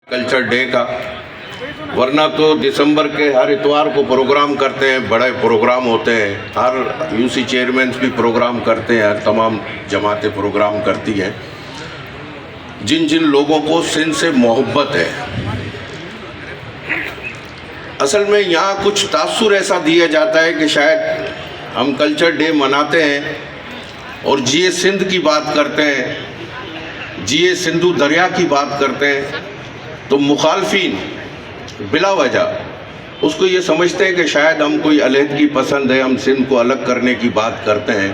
Culture day کا، ورنہ تو دسمبر کے ہر اتوار کو پروگرام کرتے ہیں، بڑے پروگرام ہوتے ہیں، ہر یو سی چیئرمینس بھی پروگرام کرتے ہیں، ہر تمام جماعتیں پروگرام کرتی ہیں۔ جن جن لوگوں کو سندھ سے محبت ہے، اصل میں یہاں کچھ تاثر ایسا دیا جاتا ہے کہ شاید ہم کلچر ڈے مناتے ہیں اور جیے سندھ کی بات کرتے ہیں، جیے سندھو دریا کی بات کرتے ہیں، تو مخالفین بلا وجہ اس کو یہ سمجھتے ہیں کہ شاید ہم کوئی علیحدگی پسند ہے، ہم سندھ کو الگ کرنے کی بات کرتے ہیں۔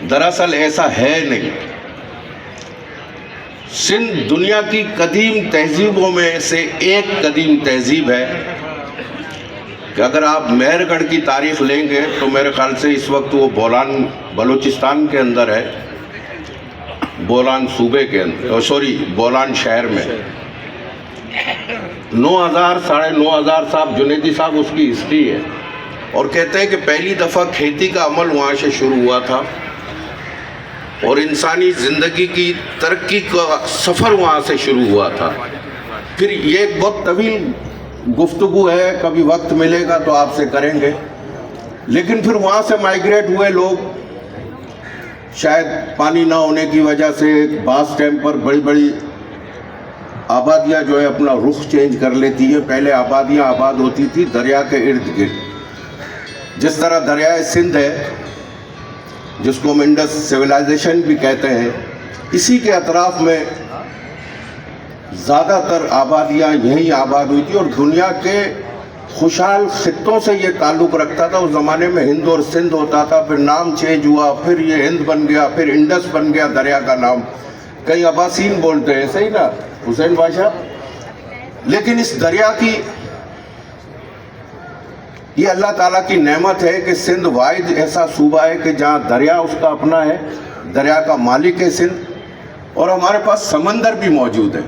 دراصل ایسا ہے نہیں۔ سندھ دنیا کی قدیم تہذیبوں میں سے ایک قدیم تہذیب ہے کہ اگر آپ مہر گڑھ کی تاریخ لیں گے تو میرے خیال سے اس وقت وہ بولان بلوچستان کے اندر ہے، بولان صوبے کے اندر، بولان شہر میں۔ 9,000 صاحب جنیدی صاحب اس کی ہسٹری ہے، اور کہتے ہیں کہ پہلی دفعہ کھیتی کا عمل وہاں سے شروع ہوا تھا اور انسانی زندگی کی ترقی کا سفر وہاں سے شروع ہوا تھا۔ پھر یہ ایک بہت طویل گفتگو ہے، کبھی وقت ملے گا تو آپ سے کریں گے، لیکن پھر وہاں سے مائیگریٹ ہوئے لوگ، شاید پانی نہ ہونے کی وجہ سے بعض ٹائم پر بڑی بڑی آبادیاں جو ہے اپنا رخ چینج کر لیتی ہیں۔ پہلے آبادیاں آباد ہوتی تھی دریا کے ارد گرد، جس طرح دریائے سندھ ہے جس کو ہم انڈس سویلائزیشن بھی کہتے ہیں، اسی کے اطراف میں زیادہ تر آبادیاں یہیں آباد ہوئی تھی، اور دنیا کے خوشحال خطوں سے یہ تعلق رکھتا تھا۔ اس زمانے میں ہند اور سندھ ہوتا تھا، پھر نام چینج ہوا، پھر یہ ہند بن گیا، پھر انڈس بن گیا دریا کا نام۔ کئی اباسین بولتے ہیں، صحیح نا حسین بادشاہ؟ لیکن اس دریا کی یہ اللہ تعالیٰ کی نعمت ہے کہ سندھ واحد ایسا صوبہ ہے کہ جہاں دریا اس کا اپنا ہے، دریا کا مالک ہے سندھ، اور ہمارے پاس سمندر بھی موجود ہے۔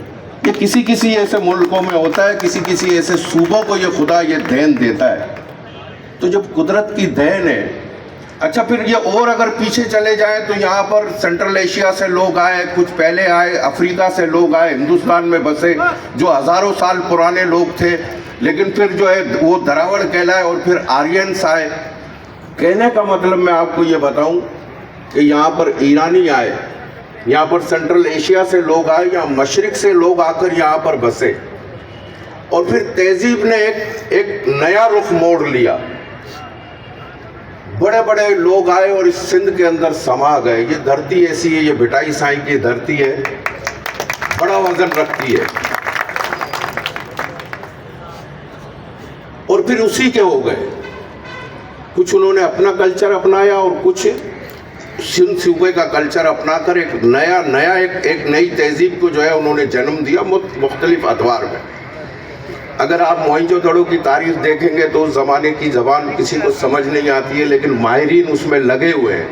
یہ کسی ایسے ملکوں میں ہوتا ہے، کسی ایسے صوبوں کو یہ خدا یہ دین دیتا ہے۔ تو جب قدرت کی دین ہے، اچھا پھر یہ اور اگر پیچھے چلے جائیں تو یہاں پر سینٹرل ایشیا سے لوگ آئے، کچھ پہلے آئے، افریقہ سے لوگ آئے، ہندوستان میں بسے، جو ہزاروں سال پرانے لوگ تھے، لیکن پھر جو ہے وہ دراوڑ کہلائے، اور پھر آرینس آئے۔ کہنے کا مطلب میں آپ کو یہ بتاؤں کہ یہاں پر ایرانی آئے، یہاں پر سینٹرل ایشیا سے لوگ آئے، یہاں مشرق سے لوگ آ کر یہاں پر بسے، اور پھر تہذیب نے ایک نیا رخ موڑ لیا۔ بڑے بڑے لوگ آئے اور اس سندھ کے اندر سما گئے۔ یہ دھرتی ایسی ہے، یہ بھٹائی سائیں کی دھرتی ہے، بڑا وزن رکھتی ہے، اور پھر اسی کے ہو گئے۔ کچھ انہوں نے اپنا کلچر اپنایا اور کچھ سندھ صوبے کا کلچر اپنا کر ایک نئی تہذیب کو جو ہے انہوں نے جنم دیا مختلف ادوار میں۔ اگر آپ موہنجو دڑو کی تاریخ دیکھیں گے تو اس زمانے کی زبان کسی کو سمجھ نہیں آتی ہے، لیکن ماہرین اس میں لگے ہوئے ہیں،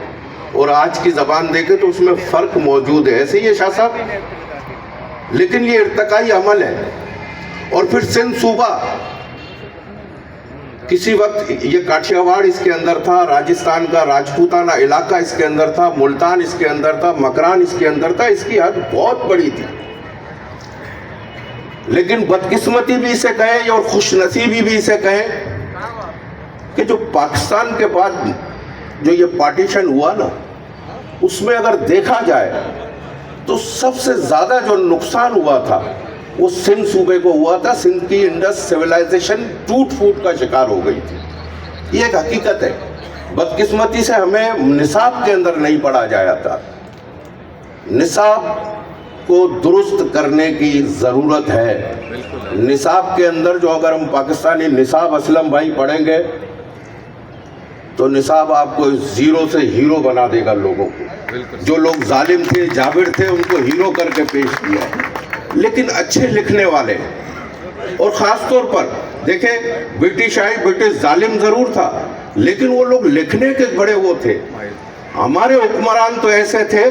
اور آج کی زبان دیکھیں تو اس میں فرق موجود ہے۔ ایسے ہی ہے شاہ صاحب، لیکن یہ ارتقائی عمل ہے۔ اور پھر سندھ صوبہ کسی وقت یہ کاٹھیاواڑ اس کے اندر تھا، راجستھان کا راجپوتانہ علاقہ اس کے اندر تھا، ملتان اس کے اندر تھا، مکران اس کے اندر تھا، اس کی حد بہت بڑی تھی۔ لیکن بدقسمتی بھی اسے کہیں اور خوش نصیبی بھی اسے کہیں کہ جو پاکستان کے بعد جو یہ پارٹیشن ہوا نا، اس میں اگر دیکھا جائے تو سب سے زیادہ جو نقصان ہوا تھا وہ سندھ صوبے کو ہوا تھا۔ سندھ کی انڈس سویلائزیشن ٹوٹ پھوٹ کا شکار ہو گئی تھی، یہ ایک حقیقت ہے۔ بدقسمتی سے ہمیں نصاب کے اندر نہیں پڑھا جایا تھا۔ نصاب کو درست کرنے کی ضرورت ہے۔ نصاب کے اندر جو اگر ہم پاکستانی نصاب اسلم بھائی پڑھیں گے تو نصاب آپ کو زیرو سے ہیرو بنا دے گا لوگوں کو۔ جو لوگ ظالم تھے، جابر تھے، ان کو ہیرو کر کے پیش کیا۔ لیکن اچھے لکھنے والے، اور خاص طور پر دیکھیں برٹش ظالم ضرور تھا، لیکن وہ لوگ لکھنے کے بڑے وہ تھے۔ ہمارے حکمران تو ایسے تھے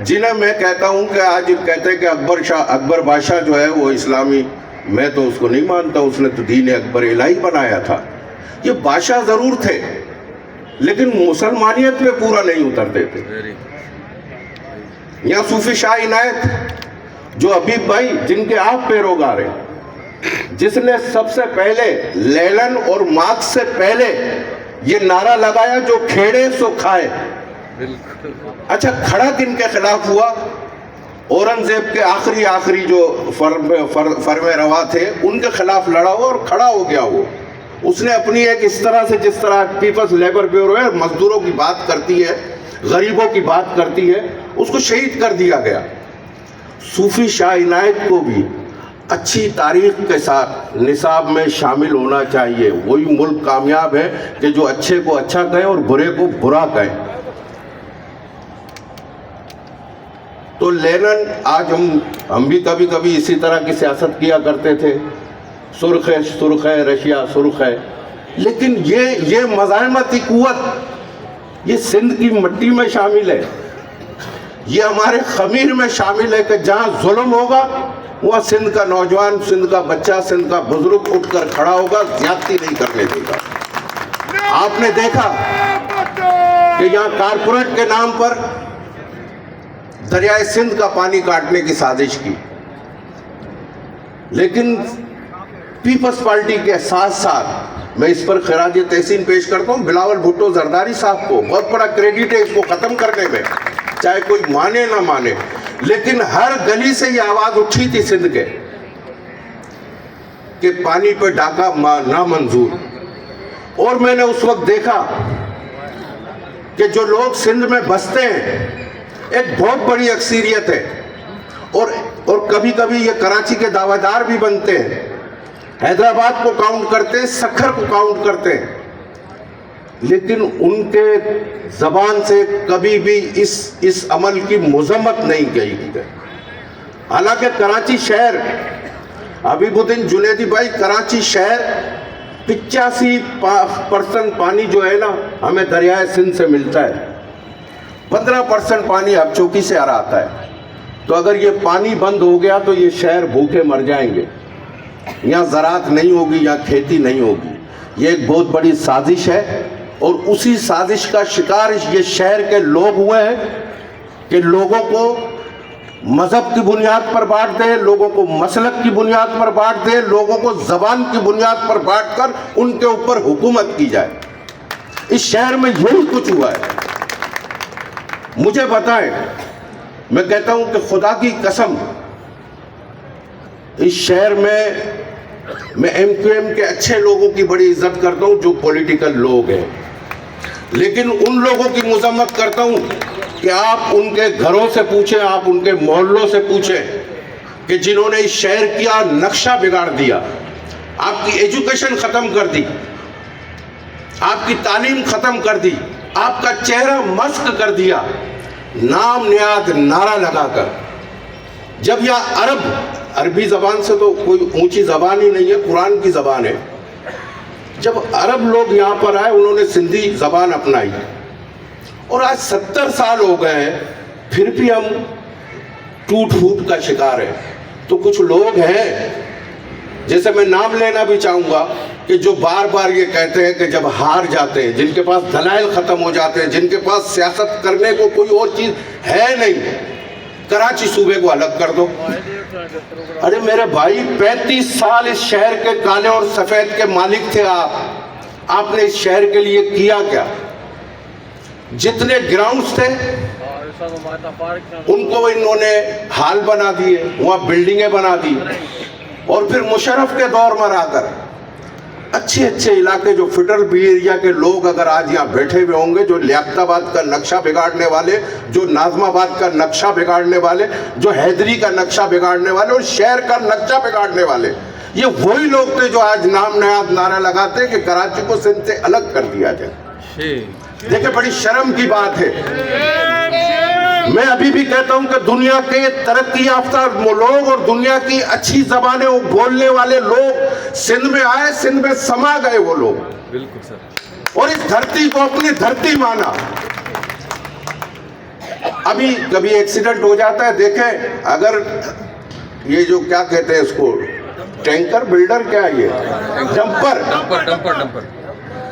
جنہیں میں کہتا ہوں کہ آج کہتے ہیں کہ اکبر بادشاہ جو ہے وہ اسلامی، میں تو اس کو نہیں مانتا، اس نے تو دین اکبر الہی بنایا تھا۔ یہ بادشاہ ضرور تھے لیکن مسلمانیت میں پورا نہیں اترتے تھے۔ یا صوفی شاہ عنایت جو حبیب بھائی جن کے آپ پیروکار ہیں، جس نے سب سے پہلے لینن اور مارکس سے پہلے یہ نعرہ لگایا جو کھیڑے سو کھائے. اچھا کھڑا کن کے خلاف ہوا؟ اورنگزیب کے آخری جو فرم روا تھے ان کے خلاف لڑا ہوا اور کھڑا ہو گیا. وہ اس نے اپنی ایک اس طرح سے جس طرح پیپلز لیبر بیورو ہے مزدوروں کی بات کرتی ہے, غریبوں کی بات کرتی ہے, اس کو شہید کر دیا گیا. صوفی شاہ عنایت کو بھی اچھی تاریخ کے ساتھ نصاب میں شامل ہونا چاہیے. وہی ملک کامیاب ہے کہ جو اچھے کو اچھا کہیں اور برے کو برا کہیں. تو لینن, آج ہم بھی کبھی کبھی اسی طرح کی سیاست کیا کرتے تھے, سرخ ہے رشیا سرخ ہے, لیکن یہ مزاحمتی قوت یہ سندھ کی مٹی میں شامل ہے, یہ ہمارے خمیر میں شامل ہے کہ جہاں ظلم ہوگا وہاں سندھ کا نوجوان, سندھ کا بچہ, سندھ کا بزرگ اٹھ کر کھڑا ہوگا, زیادتی نہیں کرنے دے گا. آپ نے دیکھا کہ یہاں کارپوریٹ کے نام پر دریائے سندھ کا پانی کاٹنے کی سازش کی, لیکن پیپلز پارٹی کے ساتھ ساتھ میں اس پر خراج تحسین پیش کرتا ہوں بلاول بھٹو زرداری صاحب کو. بہت بڑا کریڈٹ ہے اس کو ختم کرنے میں, چاہے کوئی مانے نہ مانے, لیکن ہر گلی سے یہ آواز اٹھی تھی سندھ کے کہ پانی پہ ڈاکہ نامنظور. اور میں نے اس وقت دیکھا کہ جو لوگ سندھ میں بستے ہیں ایک بہت بڑی اکثریت ہے, اور کبھی کبھی یہ کراچی کے دعویٰ دار بھی بنتے ہیں, حیدرآباد کو کاؤنٹ کرتے ہیں, سکھر کو کاؤنٹ کرتے ہیں, لیکن ان کے زبان سے کبھی بھی اس عمل کی مذمت نہیں کہی گئی. حالانکہ کراچی شہر, حبیب الدین جنیدی بھائی, کراچی شہر 85% پانی جو ہے نا ہمیں دریائے سندھ سے ملتا ہے, 15% پانی اب چوکی سے آ رہا آتا ہے. تو اگر یہ پانی بند ہو گیا تو یہ شہر بھوکے مر جائیں گے, یہاں زراعت نہیں ہوگی, یہاں کھیتی نہیں ہوگی. یہ ایک بہت بڑی سازش ہے, اور اسی سازش کا شکار یہ شہر کے لوگ ہوئے ہیں کہ لوگوں کو مذہب کی بنیاد پر بانٹ دیں, لوگوں کو مسلک کی بنیاد پر بانٹ دیں, لوگوں کو زبان کی بنیاد پر بانٹ کر ان کے اوپر حکومت کی جائے. اس شہر میں یہی کچھ ہوا ہے. مجھے بتائیں, میں کہتا ہوں کہ خدا کی قسم اس شہر میں ایم کیو ایم کے اچھے لوگوں کی بڑی عزت کرتا ہوں جو پولیٹیکل لوگ ہیں, لیکن ان لوگوں کی مذمت کرتا ہوں کہ آپ ان کے گھروں سے پوچھیں, آپ ان کے محلوں سے پوچھیں کہ جنہوں نے اس شہر کا نقشہ بگاڑ دیا, آپ کی ایجوکیشن ختم کر دی, آپ کی تعلیم ختم کر دی, آپ کا چہرہ مسخ کر دیا, نام نیاد نعرہ لگا کر. جب یہ عربی زبان سے تو کوئی اونچی زبان ہی نہیں ہے, قرآن کی زبان ہے. جب عرب لوگ یہاں پر آئے انہوں نے سندھی زبان اپنائی, اور آج 70 سال ہو گئے ہیں پھر بھی ہم ٹوٹ پھوٹ کا شکار ہیں. تو کچھ لوگ ہیں, جیسے میں نام لینا بھی چاہوں گا, کہ جو بار بار یہ کہتے ہیں کہ جب ہار جاتے ہیں, جن کے پاس دلائل ختم ہو جاتے ہیں, جن کے پاس سیاست کرنے کو کوئی اور چیز ہے نہیں, کراچی صوبے کو الگ کر دو. ارے میرے بھائی 35 سال اس شہر کے کالے اور سفید کے مالک تھے آپ نے اس شہر کے لیے کیا کیا؟ جتنے گراؤنڈز تھے ان کو انہوں نے ہال بنا دیے, وہاں بلڈنگیں بنا دی, اور پھر مشرف کے دور میں آ کر اچھے علاقے جو فٹر بی ایریا کے لوگ اگر آج یہاں بیٹھے ہوئے ہوں گے, جو لیاقت آباد کا نقشہ بگاڑنے والے, جو ناظم آباد کا نقشہ بگاڑنے والے, جو حیدری کا نقشہ بگاڑنے والے اور شہر کا نقشہ بگاڑنے والے, یہ وہی لوگ تھے جو آج نام نیاد نعرہ لگاتے کہ کراچی کو سندھ سے الگ کر دیا جائے. دیکھیں بڑی شرم کی بات ہے. میں ابھی بھی کہتا ہوں کہ دنیا کے ترقی یافتہ لوگ اور دنیا کی اچھی زبانیں بولنے والے لوگ سندھ میں آئے, سندھ میں سما گئے وہ لوگ, بالکل سر, اور اس دھرتی کو اپنی دھرتی مانا. ابھی کبھی ایکسیڈنٹ ہو جاتا ہے, دیکھیں اگر یہ جو کیا کہتے ہیں اس کو, ٹینکر بلڈر, کیا یہ ڈمپر,